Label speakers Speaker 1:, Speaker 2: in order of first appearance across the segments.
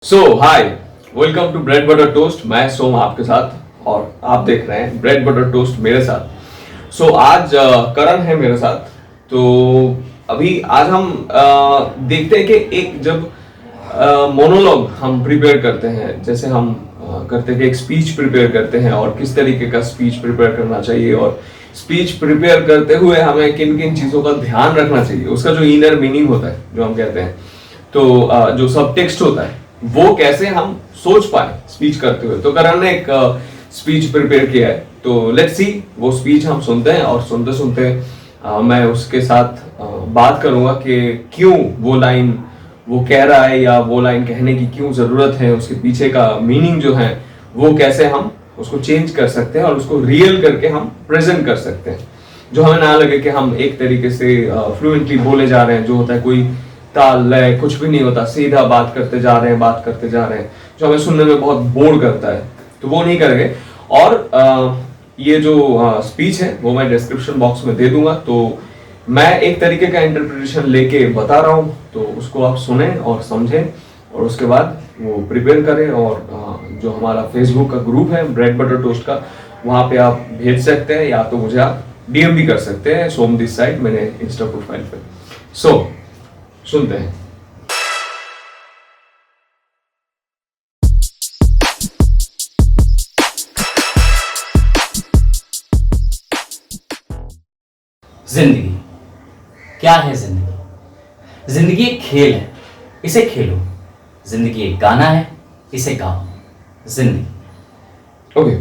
Speaker 1: So hi, welcome to bread butter toast. मैं सोम आपके साथ और आप देख रहे हैं ब्रेड बटर टोस्ट मेरे साथ। आज करण है मेरे साथ। तो अभी आज हम देखते हैं कि एक जब मोनोलॉग हम प्रिपेयर करते हैं, जैसे हम करते हैं कि एक स्पीच प्रिपेयर करते हैं और किस तरीके का स्पीच प्रिपेयर करना चाहिए और स्पीच प्रिपेयर करते हुए हमें किन किन चीज़ों का ध्यान रखना चाहिए, उसका जो इनर मीनिंग होता है जो हम कहते हैं, तो जो सब टेक्स्ट होता है वो कैसे हम सोच पाए स्पीच करते हुए। तो करण ने एक स्पीच प्रिपेयर किया है, तो लेट्स सी वो स्पीच हम सुनते हैं और सुनते सुनते मैं उसके साथ बात करूंगा कि क्यों वो लाइन वो कह रहा है या वो लाइन कहने की क्यों जरूरत है, उसके पीछे का मीनिंग जो है वो कैसे हम उसको चेंज कर सकते हैं और उसको रियल करके हम प्रेजेंट कर सकते हैं, जो हमें ना लगे कि हम एक तरीके से फ्लुएंटली बोले जा रहे हैं, जो होता है कोई ताल लय कुछ भी नहीं होता, सीधा बात करते जा रहे हैं, जो हमें सुनने में बहुत बोर करता है, तो वो नहीं करेंगे। और ये जो स्पीच है वो मैं डिस्क्रिप्शन बॉक्स में दे दूंगा, तो मैं एक तरीके का इंटरप्रिटेशन लेके बता रहा हूँ, तो उसको आप सुने और समझें और उसके बाद वो प्रिपेयर करें। और जो हमारा फेसबुक का ग्रुप है ब्रेड बटर टोस्ट का, वहाँ पे आप भेज सकते हैं या तो मुझे आप डीएम भी कर सकते हैं, सोम दिस साइड मैंने इंस्टा प्रोफाइल पे। सुनते हैं।
Speaker 2: जिंदगी क्या है? जिंदगी एक खेल है, इसे खेलो। जिंदगी एक गाना है, इसे गाओ। जिंदगी
Speaker 1: ओके,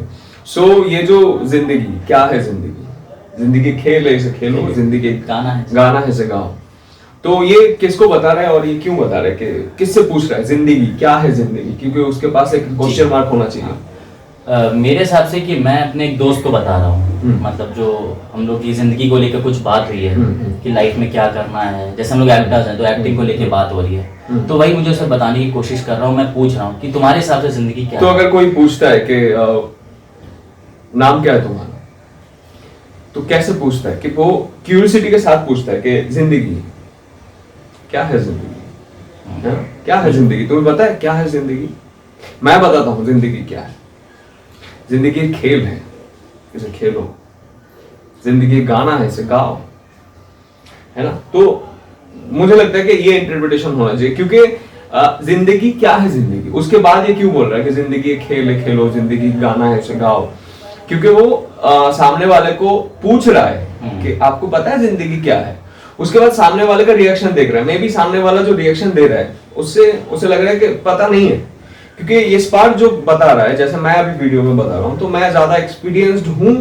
Speaker 1: सो ये जो जिंदगी क्या है, जिंदगी खेल है, इसे खेलो। जिंदगी एक गाना है, इसे गाओ। तो ये किसको बता रहा है और ये क्यों बता रहा है, कि किससे पूछ रहा है जिंदगी क्या है जिंदगी, क्योंकि उसके पास एक क्वेश्चन मार्क होना चाहिए।
Speaker 2: मेरे हिसाब से कि मैं अपने एक दोस्त को बता रहा हूँ, मतलब जो हम लोग की जिंदगी को लेकर कुछ बात हुई है कि लाइफ में क्या करना है। जैसे हम लोग एक्टर्स हैं तो एक्टिंग को लेकर बात हो रही है, तो वही मुझे उसे बताने की कोशिश कर रहा हूँ। मैं पूछ रहा हूँ कि तुम्हारे हिसाब से जिंदगी क्या
Speaker 1: तो
Speaker 2: है?
Speaker 1: अगर कोई पूछता है कि नाम क्या है तुम्हारा, तो कैसे पूछता है? कि वो क्यूरियोसिटी के साथ पूछता है कि जिंदगी क्या है, जिंदगी क्या है जिंदगी, तुम्हें पता है क्या है जिंदगी? मैं बताता हूं जिंदगी क्या है। जिंदगी एक खेल है, इसे खेलो। जिंदगी एक गाना है, इसे गाओ, है ना। तो मुझे लगता है कि ये इंटरप्रिटेशन होना चाहिए, क्योंकि जिंदगी क्या है जिंदगी, उसके बाद ये क्यों बोल रहा है कि जिंदगी एक खेल है, खेलो। जिंदगी गाना है, इसे गाओ, क्योंकि वो सामने वाले को पूछ रहा है कि आपको पता है जिंदगी क्या है। उसके बाद सामने वाले का रिएक्शन देख रहा है, मे बी सामने वाला जो रिएक्शन दे रहा है उससे उसे लग रहा है कि पता नहीं है, क्योंकि ये स्पार्क जो बता रहा है, जैसे मैं अभी वीडियो में बता रहा हूँ, तो मैं ज्यादा एक्सपीरियंस्ड हूँ,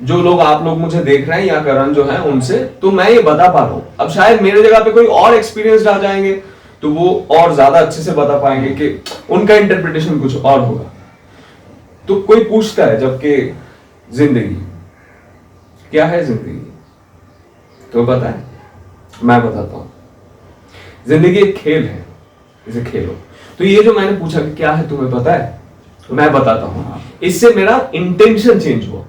Speaker 1: जो लोग आप लोग मुझे देख रहे हैं या करण जो है उनसे, तो मैं ये बता पा रहा हूँ। अब शायद मेरे जगह पे कोई और एक्सपीरियंस्ड आ जाएंगे तो वो और ज्यादा अच्छे से बता पाएंगे कि उनका इंटरप्रिटेशन कुछ और होगा। तो कोई पूछता है जबकि जिंदगी क्या है, जिंदगी तो पता है, मैं बताता हूं। जिंदगी एक खेल है, इसे खेलो। तो ये जो मैंने पूछा कि क्या है तुम्हें पता है, तो मैं बताता हूं, इससे मेरा इंटेंशन चेंज हुआ।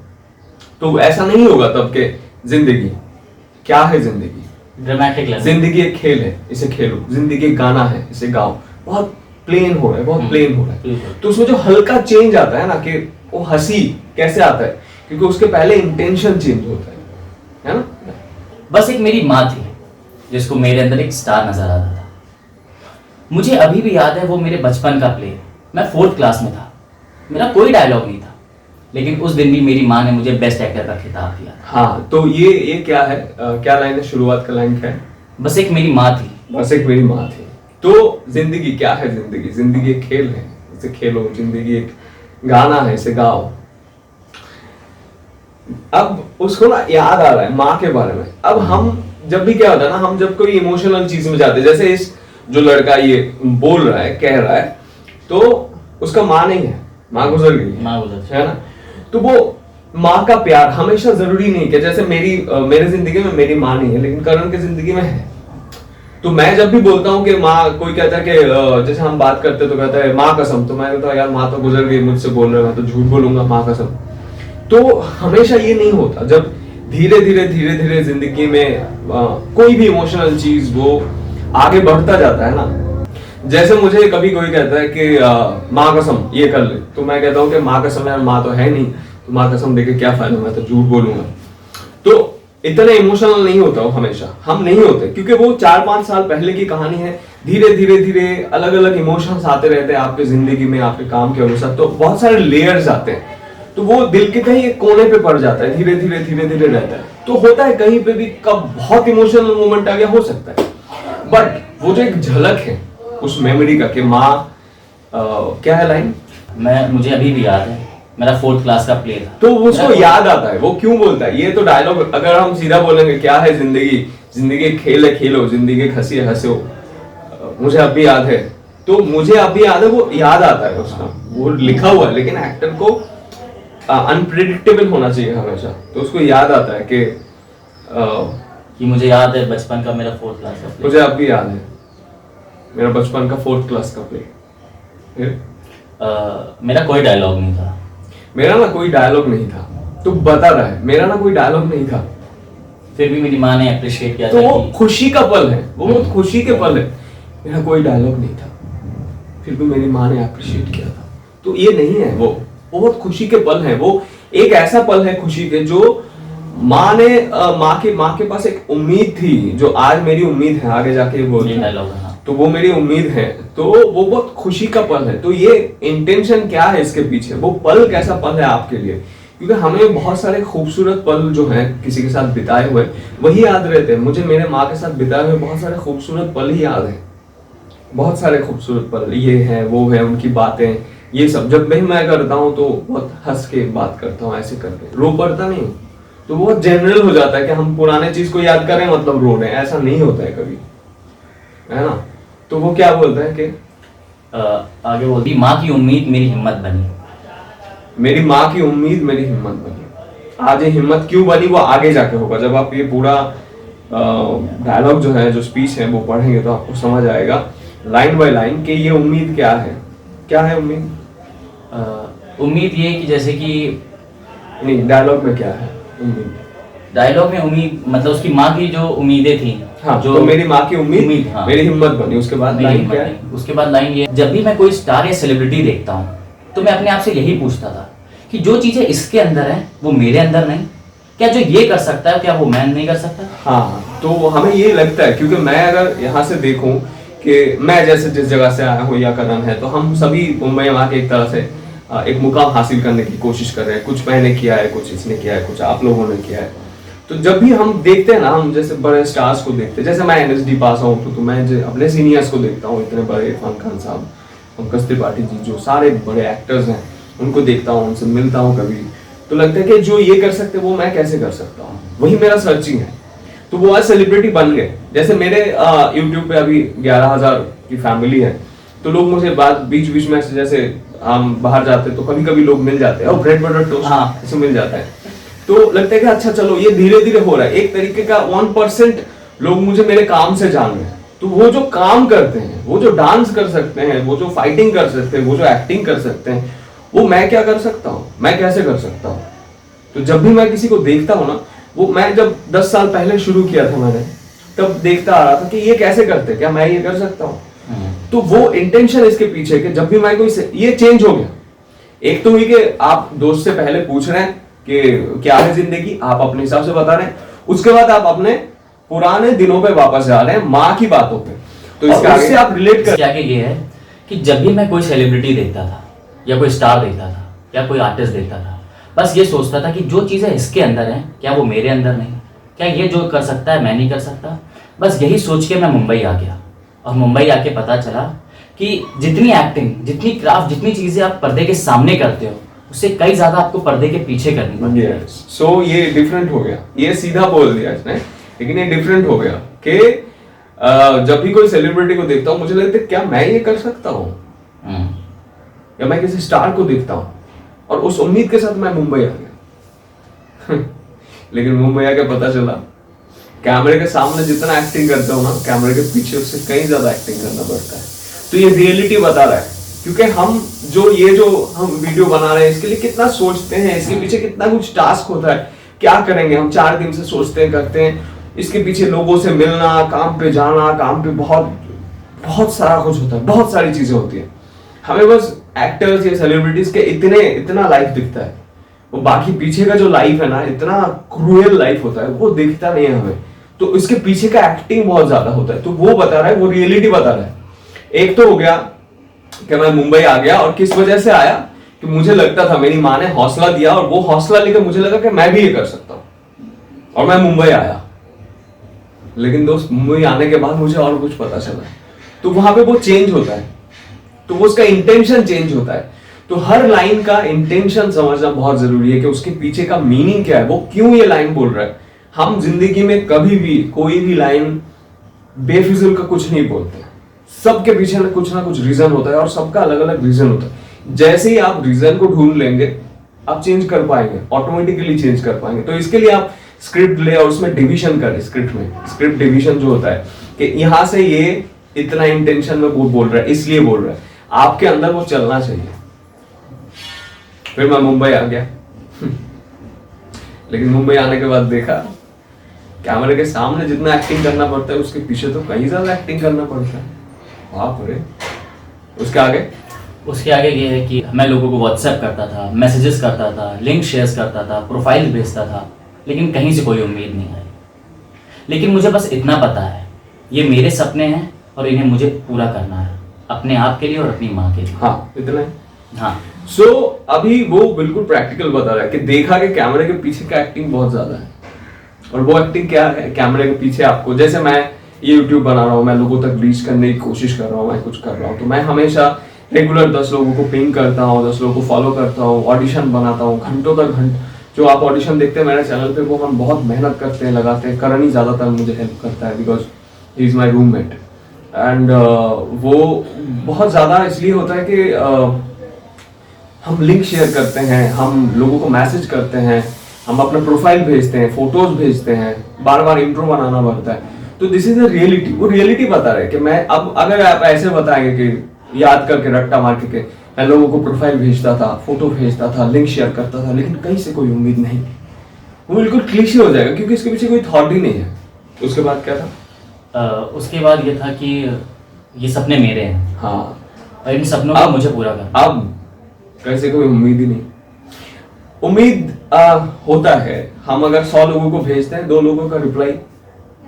Speaker 1: तो ऐसा नहीं होगा तब के जिंदगी क्या है, जिंदगी
Speaker 2: ड्रामेटिक,
Speaker 1: जिंदगी एक खेल है, इसे खेलो। जिंदगी एक गाना है, इसे गाओ। बहुत प्लेन हो रहा है, बहुत प्लेन हो रहा है। तो उसमें जो हल्का चेंज आता है ना, कि वो हंसी कैसे आता है, क्योंकि उसके पहले इंटेंशन चेंज होता है ना।
Speaker 2: बस एक मेरी माँ थी जिसको मेरे अंदर एक स्टार नजर आता था। मुझे अभी भी याद है वो मेरे बचपन का प्ले। मैं 4th क्लास में था, मेरा कोई डायलॉग नहीं था, लेकिन उस दिन भी मेरी माँ ने मुझे बेस्ट एक्टर का खिताब दिया।
Speaker 1: हाँ, तो ये क्या है, क्या लाइन है, शुरुआत का लाइन क्या है?
Speaker 2: बस एक मेरी माँ थी,
Speaker 1: बस एक मेरी माँ थी। तो जिंदगी क्या है, जिंदगी एक खेल है, इसे खेलो। जिंदगी एक गाना है, इसे गाओ। अब उसको ना याद आ रहा है माँ के बारे में। अब हम जब भी क्या होता है ना, हम जब कोई इमोशनल चीज में जाते हैं, जैसे इस जो लड़का ये बोल रहा है, कह रहा है, तो उसका माँ नहीं है, माँ गुजर गई है ना। तो वो माँ का प्यार हमेशा जरूरी नहीं है। जैसे मेरी जिंदगी में मेरी माँ नहीं है, लेकिन करण की जिंदगी में है। तो मैं जब भी बोलता हूँ कि माँ, कोई कहता है कि जैसे हम बात करते तो कहता है माँ कसम, तो मैं कहता हूँ यार माँ तो गुजर गई, मुझसे बोल रहे, मैं तो झूठ बोलूंगा, माँ कसम। तो हमेशा ये नहीं होता। जब धीरे धीरे जिंदगी में कोई भी इमोशनल चीज वो आगे बढ़ता जाता है ना, जैसे मुझे कभी कोई कहता है कि माँ कसम ये कर ले, तो मैं कहता हूँ कि माँ कसम यार माँ तो है नहीं, तो माँ कसम देके क्या फायदा, मैं तो झूठ बोलूंगा। तो इतने इमोशनल नहीं होता हूँ हमेशा, हम नहीं होते, क्योंकि वो 4-5 साल पहले की कहानी है। धीरे धीरे धीरे अलग अलग इमोशंस आते रहते हैं आपके जिंदगी में, आपके काम के अनुसार, तो बहुत सारे लेयर्स आते हैं, तो वो दिल के कहीं एक कोने पे पड़ जाता है, धीरे धीरे धीरे धीरे रहता है। तो होता है कहीं पे भी कब बहुत इमोशनल मोमेंट आ गया, हो सकता है, बट वो जो एक झलक है उस मेमोरी का कि माँ क्या है लाइन,
Speaker 2: मुझे अभी भी याद है, मेरा 4th क्लास का प्ले था।
Speaker 1: तो उसको याद आता है। वो क्यों बोलता है? ये तो डायलॉग अगर हम सीधा बोलेंगे क्या है जिंदगी, जिंदगी एक खेल है खेलो, जिंदगी एक हंसी है हंसो, मुझे अब भी याद है, तो मुझे अब भी याद है, वो याद आता है उसका, वो लिखा हुआ है। लेकिन एक्टर को अनप्रेडिक्टेबल होना चाहिए हमेशा, तो उसको याद आता है
Speaker 2: कि मुझे याद है बचपन का मेरा 4th क्लास का प्ले।
Speaker 1: मुझे अब भी याद है मेरा बचपन का 4th क्लास का प्ले।
Speaker 2: मेरा कोई डायलॉग नहीं था।
Speaker 1: मेरा ना कोई डायलॉग नहीं था, तो बता रहा है मेरा ना कोई डायलॉग नहीं था,
Speaker 2: फिर भी मेरी माँ ने अप्रिशिएट किया
Speaker 1: तो
Speaker 2: था
Speaker 1: वो
Speaker 2: कि
Speaker 1: खुशी का पल है, वो बहुत खुशी के पल है। मेरा कोई डायलॉग नहीं था, फिर भी मेरी माँ ने अप्रिशिएट किया था, तो ये नहीं है, वो बहुत खुशी के पल है। वो एक ऐसा पल है खुशी के जो माँ ने माँ के पास एक उम्मीद थी, जो आज मेरी उम्मीद है आगे जाके वो
Speaker 2: डायलॉग है।
Speaker 1: तो वो मेरी उम्मीद है, तो वो बहुत खुशी का पल है। तो ये इंटेंशन क्या है इसके पीछे, वो पल कैसा पल है आपके लिए, क्योंकि हमें बहुत सारे खूबसूरत पल जो हैं किसी के साथ बिताए हुए वही याद रहते हैं। मुझे मेरे माँ के साथ बिताए हुए बहुत सारे खूबसूरत पल ही याद हैं, बहुत सारे खूबसूरत पल, ये है वो है, उनकी बातें, ये सब जब भी मैं करता हूँ तो बहुत हंस के बात करता हूँ, ऐसे करके रो पड़ता नहीं, तो बहुत जनरल हो जाता है कि हम पुराने चीज को याद करें मतलब रो रहे हैं, ऐसा नहीं होता है कभी, है ना। तो वो क्या बोलता है कि
Speaker 2: आगे बोलती, माँ की उम्मीद मेरी हिम्मत बनी।
Speaker 1: मेरी माँ की उम्मीद मेरी हिम्मत बनी। आज ये हिम्मत क्यों बनी वो आगे जाके होगा, जब आप ये पूरा डायलॉग जो है, जो स्पीच है वो पढ़ेंगे तो आपको समझ आएगा लाइन बाय लाइन कि ये उम्मीद क्या है। क्या है उम्मीद?
Speaker 2: उम्मीद ये कि जैसे कि
Speaker 1: नहीं, डायलॉग में क्या है उम्मीद?
Speaker 2: डायलॉग में उम्मीद मतलब उसकी माँ की जो उम्मीदें थी,
Speaker 1: हाँ,
Speaker 2: जो
Speaker 1: तो मेरी माँ की उम्मीद
Speaker 2: हाँ,
Speaker 1: मेरी हिम्मत बनी। उसके बाद
Speaker 2: मेरी
Speaker 1: लाइन
Speaker 2: हिम्मत
Speaker 1: क्या है?
Speaker 2: नहीं। उसके बाद लाइन ये, जब भी मैं कोई स्टार या सेलिब्रिटी देखता हूँ तो मैं अपने आप से यही पूछता था कि जो चीजें इसके अंदर हैं वो मेरे अंदर नहीं, क्या जो ये कर सकता है क्या वो मैं नहीं कर सकता?
Speaker 1: हाँ, तो हमें ये लगता है, क्योंकि मैं अगर यहाँ से देखूं कि मैं जैसे जिस जगह से आया हूँ या करण है, तो हम सभी मुंबई वहाँ के एक तरह से एक मुकाम हासिल करने की कोशिश कर रहे हैं। कुछ मैंने किया है, कुछ इसने किया है, कुछ आप लोगों ने किया है। तो जब भी हम देखते हैं ना, हम जैसे बड़े स्टार्स को देखते हैं, जैसे मैं NSD पास आउट तो मैं अपने सीनियर्स को देखता हूँ, इतने बड़े इरफान खान साहब, पंकज त्रिपाठी जी, जो सारे बड़े एक्टर्स हैं, उनको देखता हूँ, उनसे मिलता हूँ कभी, तो लगता है कि जो ये कर सकते वो मैं कैसे कर सकता हूँ। वही मेरा सर्चिंग है। तो वो आज सेलिब्रिटी बन गए। जैसे मेरे यूट्यूब पे अभी 11,000 की फैमिली है, तो लोग मुझे बात बीच बीच में ऐसे, जैसे हम बाहर जाते हैं तो कभी कभी लोग मिल जाते हैं, और ब्रेड बटर टोस्ट
Speaker 2: हाँ,
Speaker 1: ऐसे मिल जाता है, तो लगता है कि अच्छा चलो ये धीरे धीरे हो रहा है। एक तरीके का 1% लोग मुझे मेरे काम से जान रहे हैं। तो वो जो काम करते हैं, वो जो डांस कर सकते हैं, वो जो फाइटिंग कर सकते हैं, वो जो एक्टिंग कर सकते हैं, वो मैं क्या कर सकता हूँ, मैं कैसे कर सकता हूँ। तो जब भी मैं किसी को देखता हूँ ना, वो मैं जब 10 साल पहले शुरू किया था मैंने, तब देखता आ रहा था कि ये कैसे करते, क्या मैं ये कर सकता हूँ। तो वो इंटेंशन इसके पीछे कि जब भी मैं कोई ये चेंज हो गया। एक तो हुई कि आप दोस्त से पहले पूछ रहे हैं कि क्या है जिंदगी, आप अपने हिसाब से बता रहे हैं, उसके बाद आप अपने पुराने दिनों पे वापस जा रहे हैं, माँ की बातों पे। तो इसके आगे आप रिलेट कर,
Speaker 2: क्या ये है कि जब भी मैं कोई सेलिब्रिटी देखता था या कोई स्टार देखता था या कोई आर्टिस्ट देखता था, बस ये सोचता था कि जो चीज़ें इसके अंदर हैं क्या वो मेरे अंदर नहीं, क्या ये जो कर सकता है मैं नहीं कर सकता। बस यही सोच के मैं मुंबई आ गया, और मुंबई आके पता चला कि जितनी एक्टिंग, जितनी क्राफ्ट, जितनी चीज़ें आप पर्दे के सामने करते हो, उससे कई ज़्यादा आपको पर्दे के पीछे करनी पड़ती है।
Speaker 1: सो ये डिफरेंट हो गया, ये सीधा बोल दिया इसने, लेकिन ये डिफरेंट हो गया कि जब भी कोई सेलिब्रिटी को देखता हूँ मुझे लगता है क्या मैं ये कर सकता हूँ, या मैं किसी स्टार को देखता हूँ, और उस उम्मीद के साथ मैं मुंबई आ गया। लेकिन मुंबई आके पता चला कैमरे के सामने जितना एक्टिंग करते हो ना, कैमरे के पीछे उससे कहीं ज्यादा एक्टिंग करना पड़ता है। तो ये रियलिटी बता रहा है, क्योंकि हम जो हम वीडियो बना रहे हैं इसके लिए कितना सोचते हैं, इसके पीछे कितना कुछ टास्क होता है, क्या करेंगे हम 4 दिन से सोचते हैं, करते हैं, इसके पीछे लोगों से मिलना, काम पे जाना, काम पे बहुत बहुत सारा कुछ होता है, बहुत सारी चीजें होती है। हमें बस एक्टर्स या सेलिब्रिटीज के इतना लाइफ दिखता है, वो बाकी पीछे का जो लाइफ है ना, इतना क्रूएल लाइफ होता है, वो दिखता नहीं है हमें। तो इसके पीछे का एक्टिंग बहुत ज्यादा होता है, तो वो बता रहा है, वो रियलिटी बता रहा है। एक तो हो गया कि मैं मुंबई आ गया, और किस वजह से आया कि मुझे लगता था, मेरी माँ ने हौसला दिया, और वो हौसला लेकर मुझे लगा कि मैं भी ये कर सकता हूँ, और मैं मुंबई आया। लेकिन दोस्त, मुंबई आने के बाद मुझे और कुछ पता चला, तो वहां पे वो चेंज होता है, तो वो उसका इंटेंशन चेंज होता है। तो हर लाइन का इंटेंशन समझना बहुत जरूरी है कि उसके पीछे का मीनिंग क्या है, वो क्यों ये लाइन बोल रहा है। हम जिंदगी में कभी भी कोई भी लाइन बेफिजुल का कुछ नहीं बोलते, सबके पीछे ना कुछ रीजन होता है, और सबका अलग अलग रीजन होता है। जैसे ही आप रीजन को ढूंढ लेंगे, आप चेंज कर पाएंगे, ऑटोमेटिकली चेंज कर पाएंगे। तो इसके लिए आप स्क्रिप्ट ले और उसमें डिवीजन करें। स्क्रिप्ट में स्क्रिप्ट डिवीजन जो होता है कि यहां से ये इतना इंटेंशन में वो बोल रहा है, इसलिए बोल रहा है, आपके अंदर वो चलना चाहिए। फिर मैं मुंबई आ गया लेकिन मुंबई आने के बाद देखा, कैमरे के सामने जितना एक्टिंग करना पड़ता है, उसके पीछे तो कहीं ज्यादा एक्टिंग करना पड़ता है। बाप रे। उसके आगे
Speaker 2: ये है कि मैं लोगों को व्हाट्सएप करता था, मैसेजेस करता था, लिंक शेयर करता था, प्रोफाइल भेजता था, लेकिन कहीं से कोई उम्मीद नहीं आई। लेकिन मुझे बस इतना पता है, ये मेरे सपने हैं और इन्हें मुझे पूरा करना है, अपने आप के लिए और अपनी माँ के लिए।
Speaker 1: हाँ, इतना है।
Speaker 2: हाँ।
Speaker 1: सो अभी वो बिल्कुल प्रैक्टिकल बता रहा है कि देखा कि कैमरे के पीछे का एक्टिंग बहुत ज्यादा है। और वो एक्टिंग क्या है, कैमरे के पीछे आपको, जैसे मैं ये यूट्यूब बना रहा हूँ, मैं लोगों तक रीच करने की कोशिश कर रहा हूँ, मैं कुछ कर रहा हूँ, तो मैं हमेशा रेगुलर 10 लोगों को पिंग करता हूँ, 10 लोगों को फॉलो करता हूँ, ऑडिशन बनाता हूँ, घंटों तक जो आप ऑडिशन देखते हैं मेरे चैनल पे, वो हम बहुत मेहनत करते हैं, लगाते हैं। करण ही ज्यादातर मुझे हेल्प करता है, because he is my roommate. And वो बहुत ज्यादा इसलिए होता है कि हम लिंक शेयर करते हैं, हम लोगों को मैसेज करते हैं, हम अपना प्रोफाइल भेजते हैं, फोटोज भेजते हैं, बार बार इंट्रो बनाना पड़ता है। तो दिस इज द रियलिटी। वो रियलिटी बता रहे कि मैं अब, अगर आप ऐसे बताएंगे कि याद करके रट्टा मार के मैं लोगों को प्रोफाइल भेजता था, फोटो भेजता था, लिंक शेयर करता था, लेकिन कहीं से कोई उम्मीद नहीं, वो बिल्कुल क्लीशे हो जाएगा, क्योंकि इसके पीछे कोई थॉट ही नहीं है। उसके बाद क्या था?
Speaker 2: उसके बाद ये था कि ये सपने मेरे हैं।
Speaker 1: हाँ,
Speaker 2: और इन सपनों को मुझे पूरा करना।
Speaker 1: अब कैसे कोई उम्मीद ही नहीं। उम्मीद होता है, हम अगर 100 लोगों को भेजते हैं, 2 लोगों का रिप्लाई,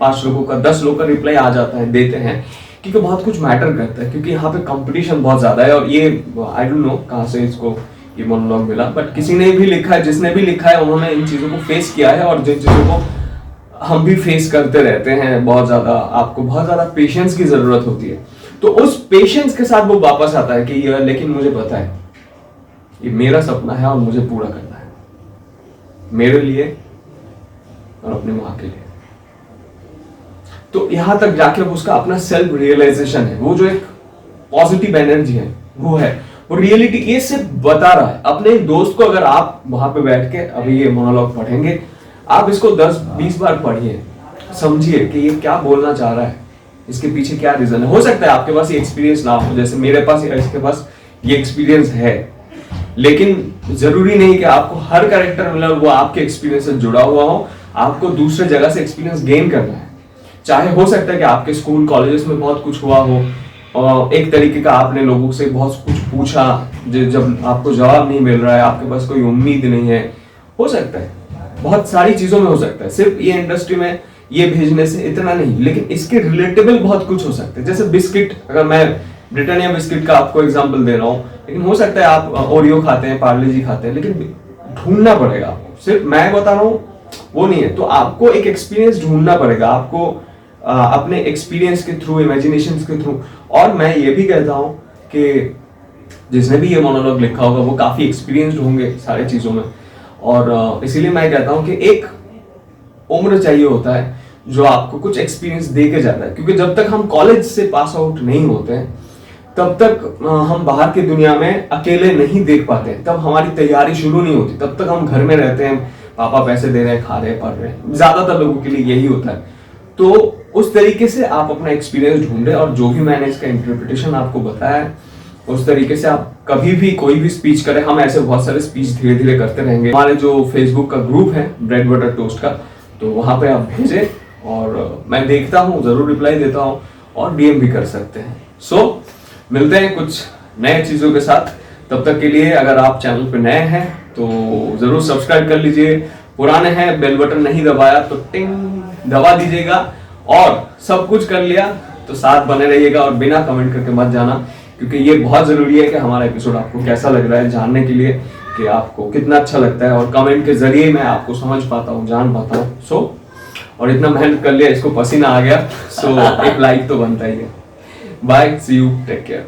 Speaker 1: 5 लोगों का, 10 लोगों का रिप्लाई आ जाता है, देते हैं, क्योंकि बहुत कुछ मैटर करता है, क्योंकि यहाँ पे कंपटीशन बहुत ज्यादा है। और ये आई डोंट नो कहाँ से इसको ये मोनोलॉग मिला, बट किसी ने भी लिखा है, जिसने भी लिखा है, उन्होंने इन चीजों को फेस किया है, और जिन चीजों को हम भी फेस करते रहते हैं बहुत ज्यादा। आपको बहुत ज्यादा पेशेंस की जरूरत होती है। तो उस पेशेंस के साथ वो वापस आता है कि लेकिन मुझे पता है ये मेरा सपना है और मुझे पूरा करना है, मेरे लिए और अपनी माँ के लिए। तो यहां तक जाके उसका अपना सेल्फ रियलाइजेशन है, वो जो एक पॉजिटिव एनर्जी है, वो है, वो रियलिटी ये सिर्फ बता रहा है। अपने दोस्त को, अगर आप वहां पे बैठ के अभी ये मोनोलॉग पढ़ेंगे, आप इसको 10-20 बार पढ़िए, समझिए कि ये क्या बोलना चाह रहा है, इसके पीछे क्या रीजन है। हो सकता है आपके पास ये एक्सपीरियंस ना हो, जैसे मेरे पास या इसके पास ये एक्सपीरियंस है, लेकिन जरूरी नहीं कि आपको हर कैरेक्टर मतलब वो आपके एक्सपीरियंस से जुड़ा हुआ हो। आपको दूसरे जगह से एक्सपीरियंस गेन करना है। चाहे हो सकता है कि आपके स्कूल कॉलेजेस में बहुत कुछ हुआ हो, और एक तरीके का आपने लोगों से बहुत कुछ पूछा, जब आपको जवाब नहीं मिल रहा है, आपके पास कोई उम्मीद नहीं है, हो सकता है, बहुत सारी चीजों में हो सकता है। सिर्फ ये इंडस्ट्री में ये भेजने से इतना नहीं, लेकिन इसके रिलेटेबल बहुत कुछ हो सकता है। जैसे बिस्किट, अगर मैं ब्रिटानिया बिस्किट का आपको एग्जांपल दे रहा हूँ, लेकिन हो सकता है आप ओरियो खाते हैं, पार्ले जी खाते हैं, लेकिन ढूंढना पड़ेगा आपको। सिर्फ मैं बता रहा हूँ वो नहीं है, तो आपको एक एक्सपीरियंस ढूंढना पड़ेगा, आपको अपने एक्सपीरियंस के थ्रू, इमेजिनेशन के थ्रू। और मैं ये भी कहता हूँ कि जिसने भी ये मोनोलॉग लिखा होगा वो काफी एक्सपीरियंस्ड होंगे सारी चीजों में, और इसीलिए मैं कहता हूँ कि एक उम्र चाहिए होता है जो आपको कुछ एक्सपीरियंस दे के जाता है। क्योंकि जब तक हम कॉलेज से पास आउट नहीं होते हैं, तब तक हम बाहर की दुनिया में अकेले नहीं देख पाते, तब हमारी तैयारी शुरू नहीं होती, तब तक हम घर में रहते हैं, पापा पैसे दे रहे हैं, खा रहे हैं, पढ़ रहे हैं, ज्यादातर लोगों के लिए यही होता है। तो उस तरीके से आप अपना एक्सपीरियंस ढूंढे, और जो भी मैंने इसका इंटरप्रिटेशन आपको बताया है, उस तरीके से आप कभी भी कोई भी स्पीच करें। हम ऐसे बहुत सारे स्पीच धीरे धीरे करते रहेंगे। हमारे जो फेसबुक का ग्रुप है ब्रेड बटर टोस्ट का, तो वहां पे आप भेजें, और मैं देखता हूँ, जरूर रिप्लाई देता हूँ। और डीएम भी कर सकते हैं। सो मिलते हैं कुछ नए चीज़ों के साथ। तब तक के लिए अगर आप चैनल पे नए हैं तो ज़रूर सब्सक्राइब कर लीजिए, पुराने हैं बेल बटन नहीं दबाया तो टिंग दबा दीजिएगा, और सब कुछ कर लिया तो साथ बने रहिएगा और बिना कमेंट करके मत जाना, क्योंकि ये बहुत ज़रूरी है कि हमारा एपिसोड आपको कैसा लग रहा है जानने के लिए कि आपको कितना अच्छा लगता है, और कमेंट के जरिए मैं आपको समझ पाता हूँ, जान पाता हूँ। सो और इतना मेहनत कर लिया, इसको पसीना आ गया, सो एक लाइक तो बनता ही है। Bye, see you, take care.